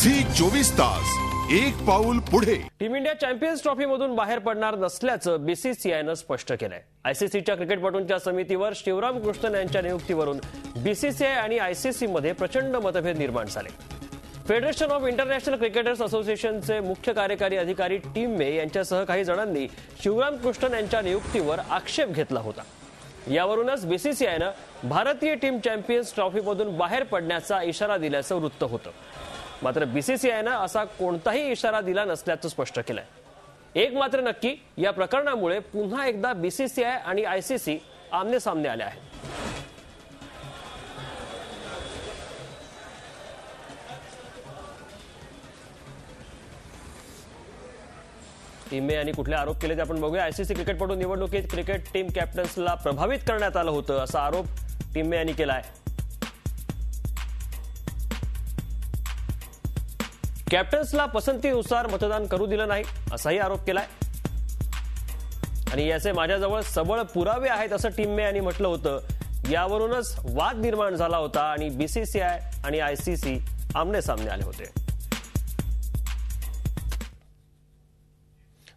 Zee 24 तास एक पाऊल पुढे। टीम इंडिया चॅम्पियन्स ट्रॉफी मधून बाहेर पडणार नसल्याचं बीसीसीआयनं स्पष्ट केलंय। आयसीसीच्या क्रिकेटपटूंच्या समितीवर शिवराम कृष्णन यांच्या नियुक्तीवरून बीसीसीआय आणि आयसीसी मध्ये प्रचंड मतभेद निर्माण झाले। फेडरेशन ऑफ इंटरनॅशनल क्रिकेटर्स असोसिएशनचे मुख्य कार्यकारी अधिकारी टीम मे यांच्यासह काही जणांनी शिवराम कृष्णन यांच्या नियुक्तीवर आक्षेप घेतला होता। यावरूनच बीसीसीआयनं भारतीय टीम चॅम्पियन्स ट्रॉफीमधून बाहेर पडण्याचा इशारा दिल्याचं वृत्त होतं। मात्र बीसीसीआयनं असा कोणताही इशारा दिला नसल्याचं स्पष्ट केलंय। एक मात्र नक्की, या प्रकरणामुळे पुन्हा एकदा बीसीसीआय आणि आयसीसी आमने सामने आले आहेत। टीम मे यांनी कुठले आरोप केले ते आपण बघूया। आयसीसी क्रिकेटपटू निवडणुकीत क्रिकेट टीम कॅप्टन्सला प्रभावित करण्यात आलं होतं असा आरोप टीम मे यांनी केलाय। कॅप्टन्सला पसंतीनुसार मतदान करू दिलं नाही असाही आरोप केलाय आणि याचे माझ्याजवळ सबळ पुरावे आहेत असं टीम मे यांनी म्हटलं होतं। यावरूनच वाद निर्माण झाला होता आणि बीसीसीआय आणि आयसीसी आमने सामने आले होते।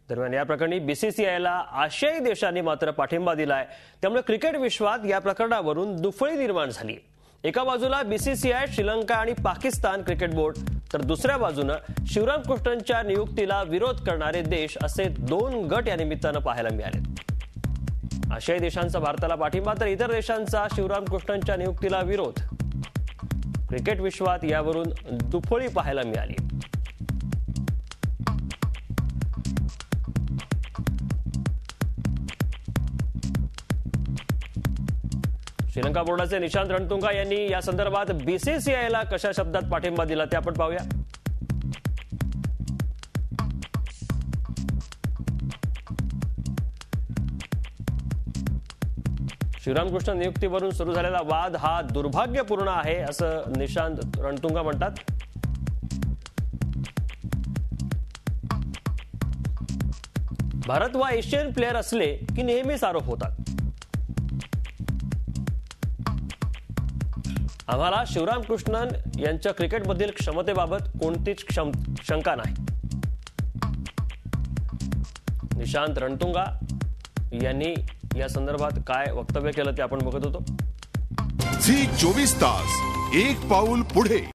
दरम्यान या प्रकरणी बीसीसीआयला आशियाई देशांनी मात्र पाठिंबा दिलाय। त्यामुळे क्रिकेट विश्वात या प्रकरणावरून दुफळी निर्माण झाली। एका बाजूला बीसीसीआय, श्रीलंका आणि पाकिस्तान क्रिकेट बोर्ड, तर दुसऱ्या बाजूनं शिवराम कृष्णनच्या नियुक्तीला विरोध करणारे देश असे दोन गट या निमित्तानं पाहायला मिळाले। आशियाई देशांचा भारताला पाठिंबा तर इतर देशांचा शिवराम कृष्णनच्या नियुक्तीला विरोध। क्रिकेट विश्वात यावरून दुफळी पाहायला मिळाली। श्रीलंका बोर्डाचे निशांत रणतुंगा यांनी या संदर्भात बीसीसीआयला कशा शब्दात पाठिंबा दिला ते आपण पाहूया। शिवराम कृष्ण नियुक्तीवरून सुरू झालेला वाद हा दुर्भाग्यपूर्ण आहे असं निशांत रणतुंगा म्हणतात। भारत वा एशियन प्लेअर असले की नेहमीच आरोप होतात। आम्हाला शिवराम कृष्णन यांच्या क्रिकेटमधील क्षमतेबाबत कोणतीच शंका नाही। निशांत रणतुंगा यांनी या संदर्भात काय वक्तव्य केलं ते आपण बघत होतो। झी 24 तास एक पाऊल पुढे।